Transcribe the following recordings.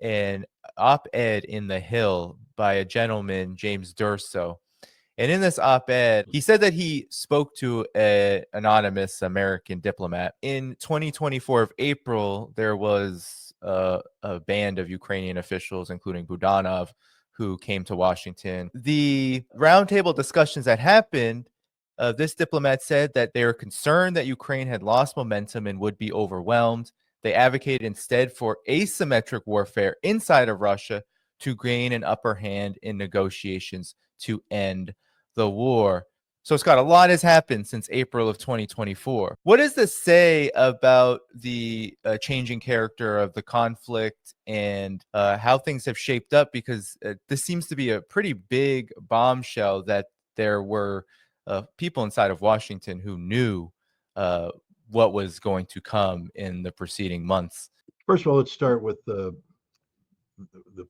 an op-ed in The Hill by a gentleman, James Durso. And in this op-ed, he said that he spoke to an anonymous American diplomat. In 2024 of April, there was a band of Ukrainian officials, including Budanov, who came to Washington. The roundtable discussions that happened, this diplomat said that they were concerned that Ukraine had lost momentum and would be overwhelmed. They advocated instead for asymmetric warfare inside of Russia to gain an upper hand in negotiations to end the war. So, Scott, a lot has happened since April of 2024. What does this say about the changing character of the conflict and how things have shaped up? Because this seems to be a pretty big bombshell that there were people inside of Washington who knew what was going to come in the preceding months. First of all, let's start with the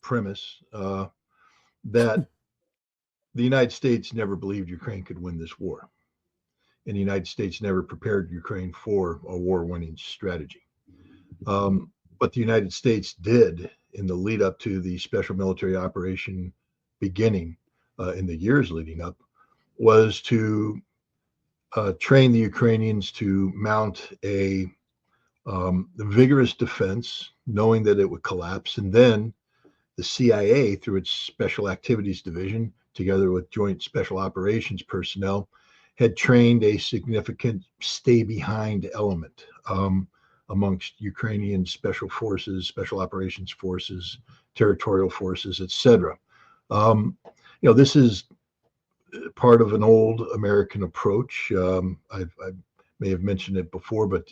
premise that the United States never believed Ukraine could win this war. And the United States never prepared Ukraine for a war-winning strategy. What the United States did in the lead up to the special military operation beginning in the years leading up was to train the Ukrainians to mount a vigorous defense, knowing that it would collapse. And then the CIA, through its Special Activities Division, together with Joint Special Operations personnel, had trained a significant stay-behind element amongst Ukrainian special forces, special operations forces, territorial forces, etc. This is part of an old American approach. I may have mentioned it before, but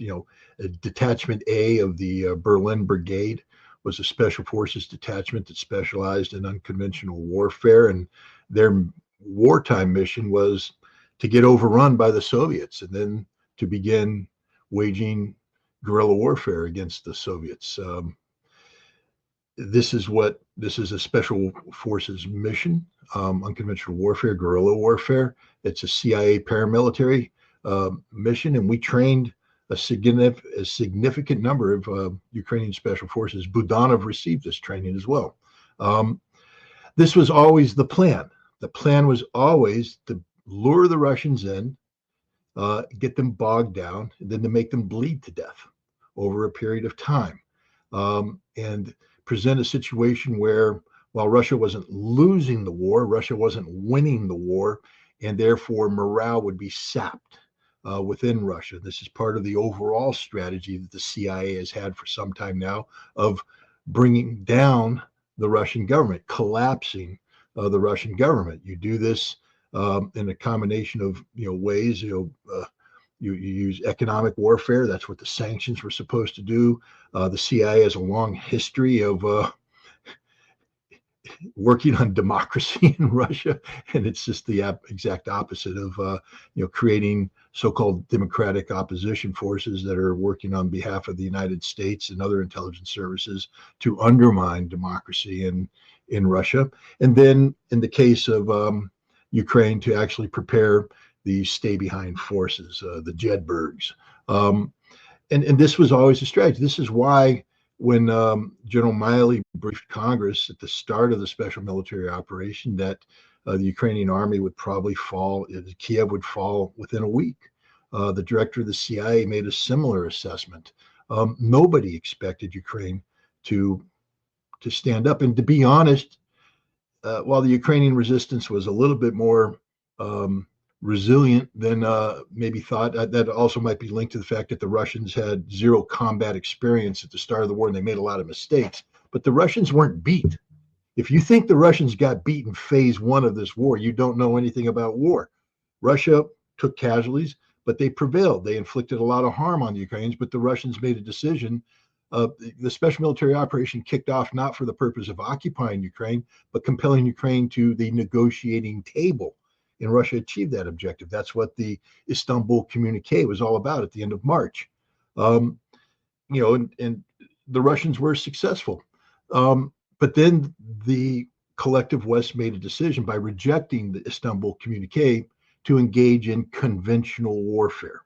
Detachment A of the Berlin Brigade was a special forces detachment that specialized in unconventional warfare, and their wartime mission was to get overrun by the Soviets and then to begin waging guerrilla warfare against the Soviets. This is a special forces mission, unconventional warfare, guerrilla warfare. It's a CIA paramilitary mission, and we trained a significant number of Ukrainian special forces. Budanov received this training as well. This was always the plan. The plan was always to lure the Russians in, get them bogged down, and then to make them bleed to death over a period of time, and present a situation where, while Russia wasn't losing the war, Russia wasn't winning the war, and therefore morale would be sapped within Russia. This is part of the overall strategy that the CIA has had for some time now of bringing down the Russian government, collapsing the Russian government. You do this in a combination of ways. You use economic warfare. That's what the sanctions were supposed to do. The CIA has a long history of working on democracy in Russia, and it's just the exact opposite of creating so-called democratic opposition forces that are working on behalf of the United States and other intelligence services to undermine democracy in Russia. And then in the case of Ukraine, to actually prepare the stay-behind forces, the Jedburghs. And this was always a strategy. This is why when General Miley briefed Congress at the start of the special military operation that the Ukrainian army would probably fall, Kiev would fall within a week. The director of the CIA made a similar assessment. Nobody expected Ukraine to stand up. And to be honest, while the Ukrainian resistance was a little bit more resilient than maybe thought, that also might be linked to the fact that the Russians had zero combat experience at the start of the war, and they made a lot of mistakes. But the Russians weren't beat. If you think the Russians got beat in phase one of this war, you don't know anything about war. Russia took casualties, but they prevailed. They inflicted a lot of harm on the Ukrainians, but the Russians made a decision. The special military operation kicked off not for the purpose of occupying Ukraine, but compelling Ukraine to the negotiating table. And Russia achieved that objective. That's what the Istanbul communique was all about at the end of March. And the Russians were successful. But then the collective West made a decision by rejecting the Istanbul communique to engage in conventional warfare.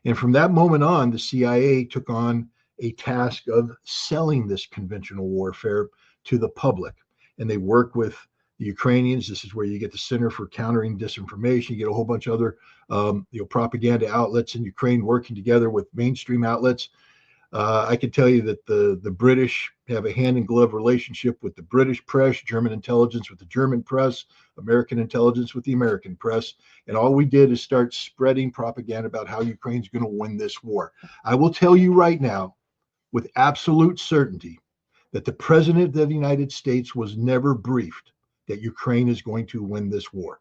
And from that moment on, the CIA took on a task of selling this conventional warfare to the public. And they work with the Ukrainians. This is where you get the Center for Countering Disinformation. You get a whole bunch of other propaganda outlets in Ukraine working together with mainstream outlets. I can tell you that the British have a hand in glove relationship with the British press, German intelligence with the German press, American intelligence with the American press. And all we did is start spreading propaganda about how Ukraine's going to win this war. I will tell you right now, with absolute certainty, that the President of the United States was never briefed that Ukraine is going to win this war.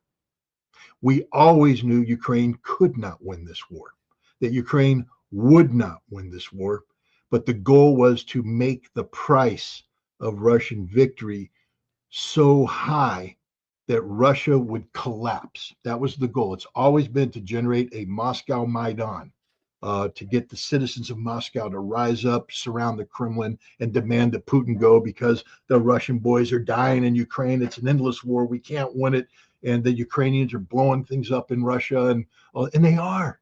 We always knew Ukraine could not win this war, that Ukraine would not win this war. But the goal was to make the price of Russian victory so high that Russia would collapse. That was the goal. It's always been to generate a Moscow Maidan, to get the citizens of Moscow to rise up, surround the Kremlin, and demand that Putin go because the Russian boys are dying in Ukraine. It's an endless war. We can't win it. And the Ukrainians are blowing things up in Russia. And they are.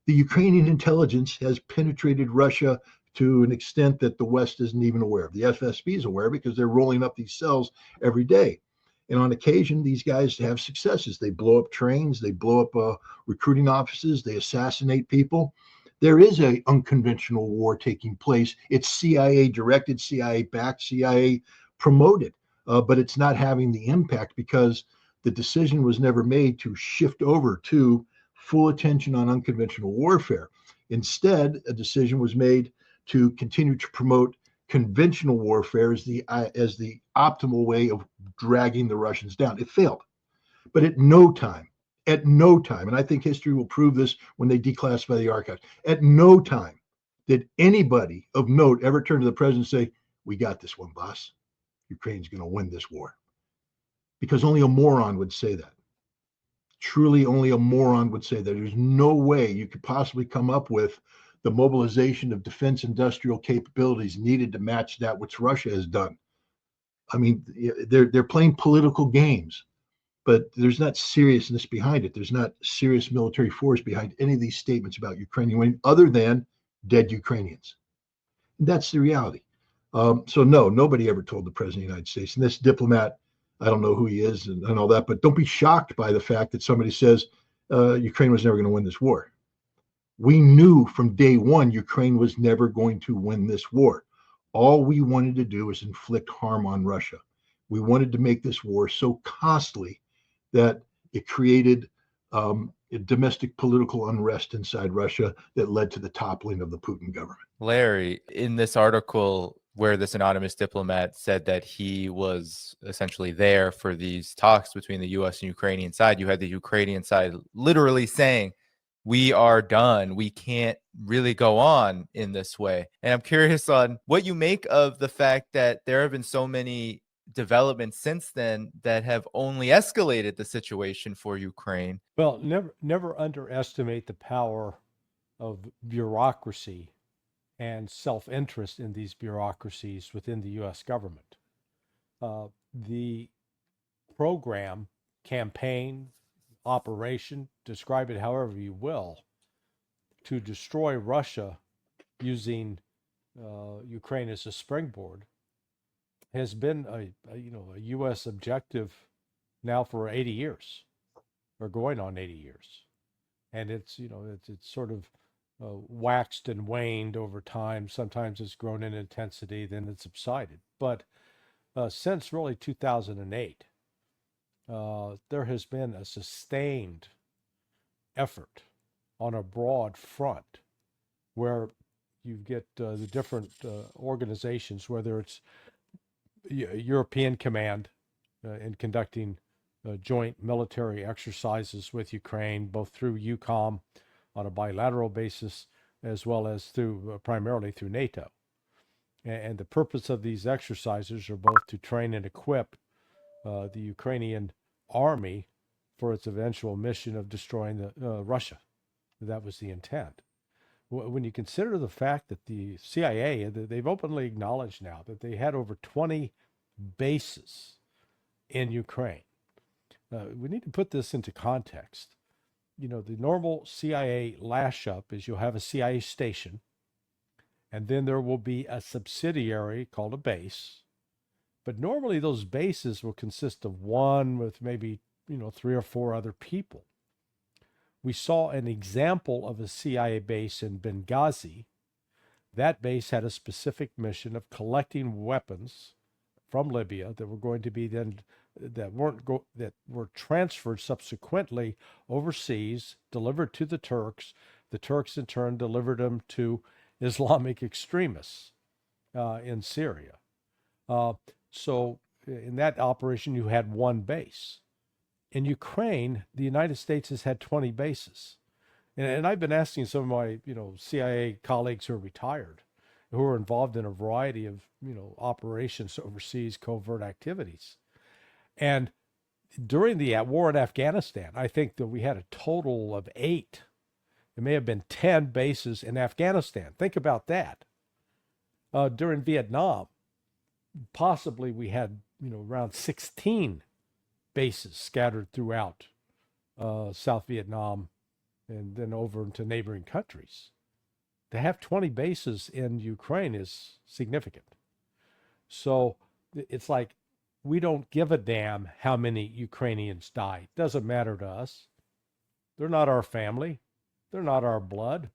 The Ukrainian intelligence has penetrated Russia to an extent that the West isn't even aware of. The FSB is aware because they're rolling up these cells every day. And on occasion, these guys have successes. They blow up trains, they blow up recruiting offices, they assassinate people. There is an unconventional war taking place. It's CIA directed, CIA backed, CIA promoted, but it's not having the impact because the decision was never made to shift over to full attention on unconventional warfare. Instead, a decision was made to continue to promote conventional warfare as the optimal way of dragging the Russians down. It failed. But at no time, and I think history will prove this when they declassify the archives, at no time did anybody of note ever turn to the president and say, "We got this one, boss. Ukraine's going to win this war." Because only a moron would say that. Truly, only a moron would say that. There's no way you could possibly come up with the mobilization of defense industrial capabilities needed to match that which Russia has done. I mean, they're playing political games, but there's not seriousness behind it. There's not serious military force behind any of these statements about Ukrainian winning, other than dead Ukrainians. And that's the reality. So no, nobody ever told the president of the United States. And this diplomat, I don't know who he is and all that, but don't be shocked by the fact that somebody says Ukraine was never going to win this war. We knew from day one Ukraine was never going to win this war. All we wanted to do was inflict harm on Russia. We wanted to make this war so costly that it created a domestic political unrest inside Russia that led to the toppling of the Putin government. Larry, in this article where this anonymous diplomat said that he was essentially there for these talks between the U.S. and Ukrainian side, you had the Ukrainian side literally saying, "We are done. We can't really go on in this way." And I'm curious on what you make of the fact that there have been so many developments since then that have only escalated the situation for Ukraine. Well, never underestimate the power of bureaucracy and self-interest in these bureaucracies within the U.S. government. The program, campaign, operation, describe it however you will, to destroy Russia using Ukraine as a springboard has been a U.S. objective now for 80 years, or going on 80 years, and it's sort of waxed and waned over time. Sometimes it's grown in intensity, then it's subsided. But since really 2008, there has been a sustained effort on a broad front where you get the different organizations, whether it's European Command in conducting joint military exercises with Ukraine, both through EUCOM on a bilateral basis, as well as through primarily through NATO. And the purpose of these exercises are both to train and equip the Ukrainian army for its eventual mission of destroying Russia. That was the intent. When you consider the fact that the CIA, they've openly acknowledged now that they had over 20 bases in Ukraine. We need to put this into context. The normal CIA lash up is you'll have a CIA station, And then there will be a subsidiary called a base. But normally those bases will consist of one with maybe, 3 or 4 other people. We saw an example of a CIA base in Benghazi. That base had a specific mission of collecting weapons from Libya that were going to be then that were transferred subsequently overseas, delivered to the Turks. The Turks in turn delivered them to Islamic extremists in Syria. So in that operation, you had one base. In Ukraine, the United States has had 20 bases. And I've been asking some of my, CIA colleagues who are retired, who are involved in a variety of, operations overseas, covert activities. And during the war in Afghanistan, I think that we had a total of 8. It may have been 10 bases in Afghanistan. Think about that. During Vietnam, possibly we had, around 16 bases scattered throughout South Vietnam and then over into neighboring countries. To have 20 bases in Ukraine is significant. So it's like we don't give a damn how many Ukrainians die. It doesn't matter to us. They're not our family. They're not our blood.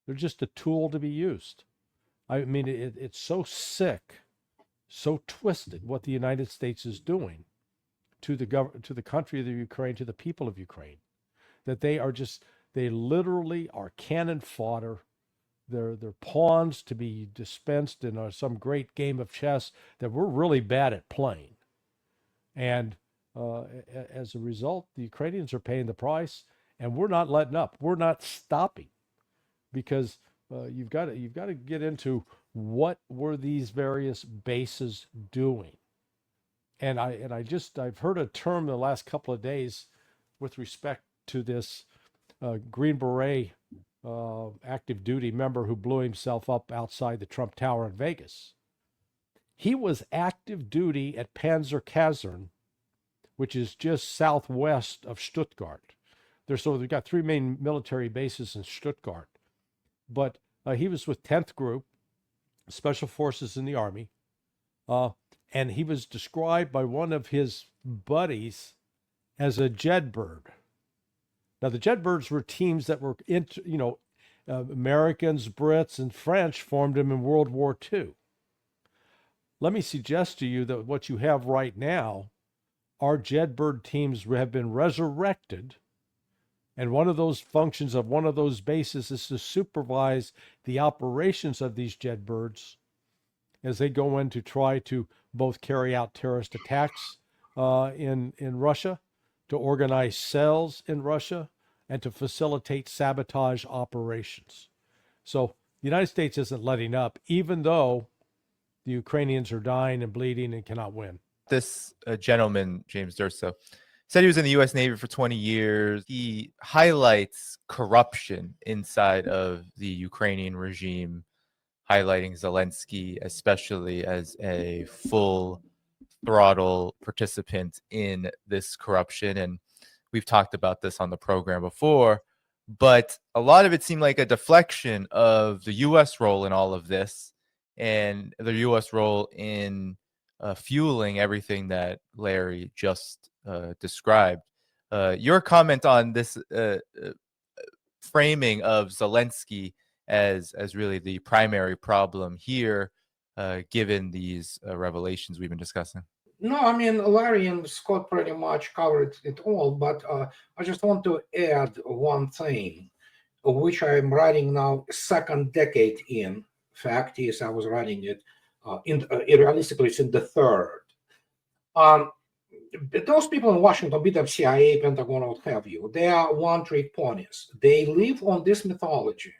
They're just a tool to be used. I mean, it's so sick, so twisted what the United States is doing to the country of the Ukraine, to the people of Ukraine, that they literally are cannon fodder. They're pawns to be dispensed in some great game of chess that we're really bad at playing. And as a result, the Ukrainians are paying the price, and we're not letting up. We're not stopping, because you've got to get into what were these various bases doing. And I've heard a term the last couple of days with respect to this Green Beret active duty member who blew himself up outside the Trump Tower in Vegas. He was active duty at Panzer Kaserne, which is just southwest of Stuttgart. They've got 3 main military bases in Stuttgart. But he was with 10th Group, Special Forces in the Army, and he was described by one of his buddies as a lled bird. Now, the lled birds were teams that were, Americans, Brits, and French formed them in World War II. Let me suggest to you that what you have right now are lled bird teams have been resurrected, and one of those functions of one of those bases is to supervise the operations of these lled birds as they go in to try to both carry out terrorist attacks in Russia, to organize cells in Russia, and to facilitate sabotage operations. So the United States isn't letting up, even though the Ukrainians are dying and bleeding and cannot win. This gentleman, James Durso, said he was in the U.S. Navy for 20 years. He highlights corruption inside of the Ukrainian regime, highlighting Zelensky especially as a full throttle participant in this corruption. And we've talked about this on the program before, but a lot of it seemed like a deflection of the U.S. role in all of this and the U.S. role in fueling everything that Larry just described. Your comment on this framing of Zelensky as really the primary problem here, given these revelations we've been discussing? No, I mean, Larry and Scott pretty much covered it all, but I just want to add one thing, which I'm writing now, second decade in. Fact is, I was writing it, realistically, it's in the third. Those people in Washington, be them CIA, Pentagon, what have you, they are one-trick ponies. They live on this mythology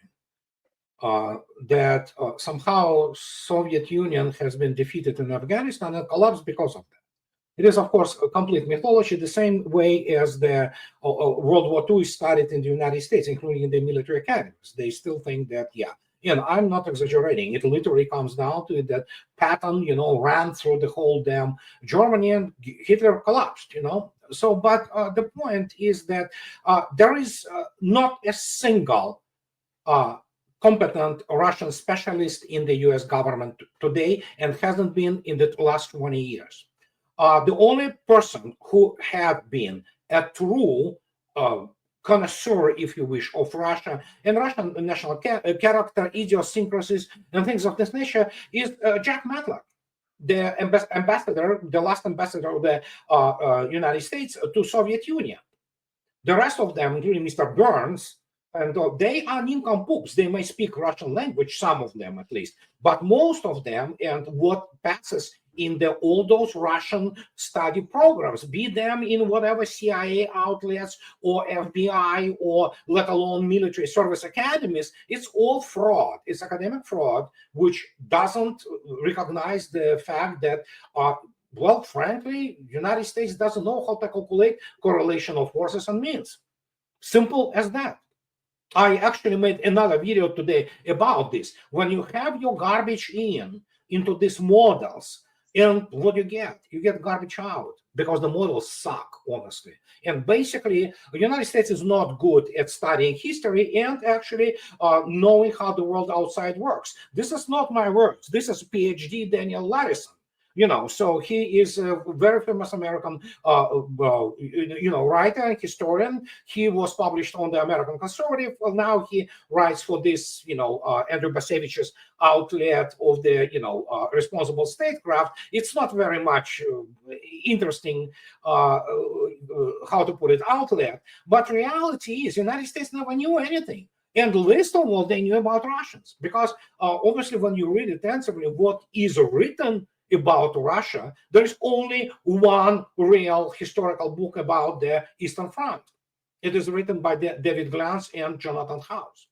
that somehow Soviet Union has been defeated in Afghanistan and collapsed because of that. It is, of course, a complete mythology, the same way as the World War II started in the United States, including in the military academies. They still think that, I'm not exaggerating. It literally comes down to it that Patton, ran through the whole damn Germany and Hitler collapsed, So, but the point is that there is not a single competent Russian specialist in the US government today and hasn't been in the last 20 years. The only person who had been a true connoisseur, if you wish, of Russia and Russian national character, idiosyncrasies, and things of this nature is Jack Matlock, the ambassador, the last ambassador of the United States to Soviet Union. The rest of them, including Mr. Burns, and they are nincompoops. They may speak Russian language, some of them at least, but most of them, and what passes in all those Russian study programs, be them in whatever CIA outlets or FBI or let alone military service academies, it's all fraud. It's academic fraud, which doesn't recognize the fact that well, frankly, United States doesn't know how to calculate correlation of forces and means. Simple as that. I actually made another video today about this. When you have your garbage into these models, and what you get garbage out, because the models suck, honestly. And basically, the United States is not good at studying history and actually knowing how the world outside works. This is not my words. This is PhD Daniel Larison. So he is a very famous American, writer and historian. He was published on the American Conservative. Well, now he writes for this, Andrew Basevich's outlet of the, responsible statecraft. It's not very much interesting, how to put it, outlet. But reality is, the United States never knew anything. And least of all, they knew about Russians. Because obviously, when you read intensively what is written about Russia, there is only one real historical book about the Eastern Front. It is written by David Glantz and Jonathan House.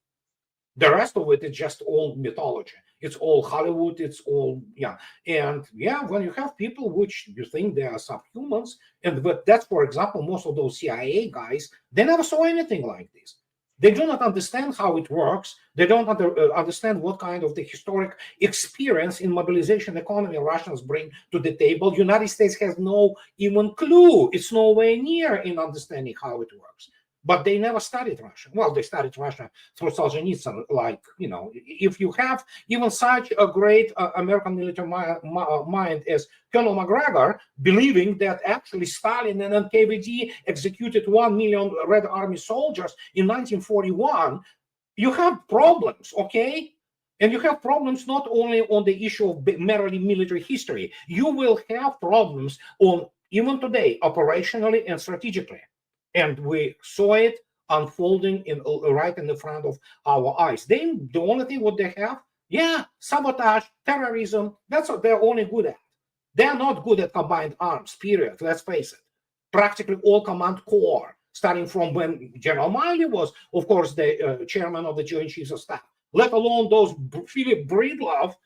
The rest of it is just all mythology. It's all Hollywood. It's all, And when you have people which you think they are subhumans, but that's, for example, most of those CIA guys, they never saw anything like this. They do not understand how it works. They don't understand what kind of the historic experience in mobilization economy Russians bring to the table. United States has no even clue. It's nowhere near in understanding how it works. But they never studied Russia. Well, they studied Russia through Solzhenitsyn. If you have even such a great American military mind as Colonel McGregor, believing that actually Stalin and NKVD executed 1 million Red Army soldiers in 1941, you have problems, okay? And you have problems not only on the issue of merely military history. You will have problems on, even today, operationally and strategically. And we saw it unfolding right in the front of our eyes. The only thing what they have, sabotage, terrorism, that's what they're only good at. They're not good at combined arms, period. Let's face it. Practically all command corps, starting from when General Miley was, of course, the chairman of the Joint Chiefs of Staff, let alone those Philip Breedlove,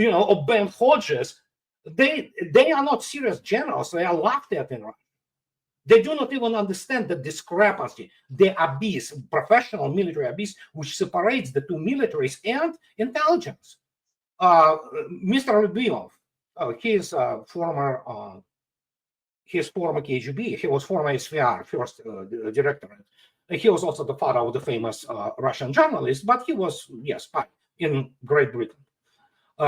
or Ben Hodges, they are not serious generals. They are laughed at in Russia. They do not even understand the discrepancy, the abyss, professional military abyss, which separates the two militaries and intelligence. Mr. Lyubimov, he's former KGB. He was former SVR, first directorate. He was also the father of the famous Russian journalist, but he was, spy in Great Britain.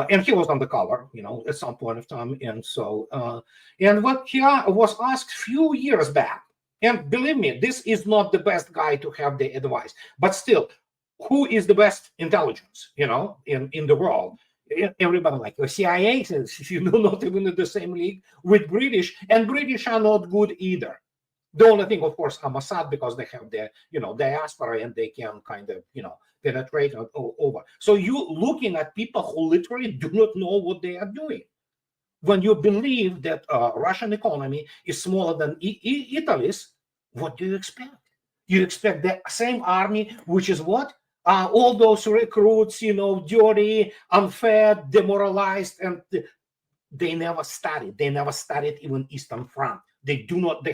And he was on the cover, at some point of time. And so, and what he was asked few years back, and believe me, this is not the best guy to have the advice, but still, who is the best intelligence, in the world? Everybody like the CIA says, not even in the same league with British, and British are not good either. The only thing, of course, are Mossad, because they have their, diaspora, and they can kind of, penetrate over. So you looking at people who literally do not know what they are doing. When you believe that Russian economy is smaller than Italy's, what do you expect? You expect the same army, which is what? All those recruits, dirty, unfair, demoralized, and they never studied. They never studied even Eastern Front. They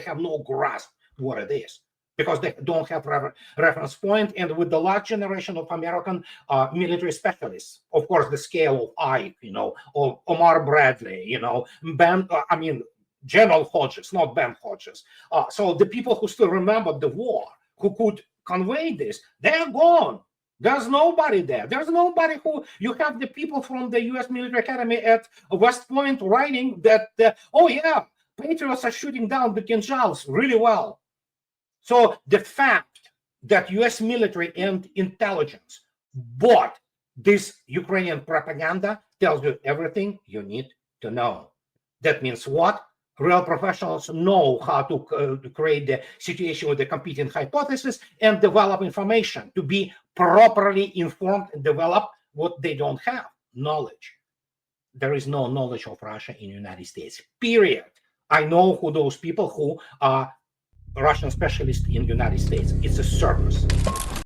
have no grasp what it is, because they don't have reference point. And with the large generation of American military specialists, of course, the scale of Ike, or Omar Bradley, General Hodges, not Ben Hodges. So the people who still remember the war, who could convey this, they're gone. There's nobody there. There's nobody who, you have the people from the US Military Academy at West Point writing that, oh yeah, Patriots are shooting down the Kinjals really well. So the fact that US military and intelligence bought this Ukrainian propaganda tells you everything you need to know. That means what? Real professionals know how to create the situation with the competing hypotheses and develop information to be properly informed and develop what they don't have, knowledge. There is no knowledge of Russia in the United States, period. I know who those people who are Russian specialists in the United States. It's a service.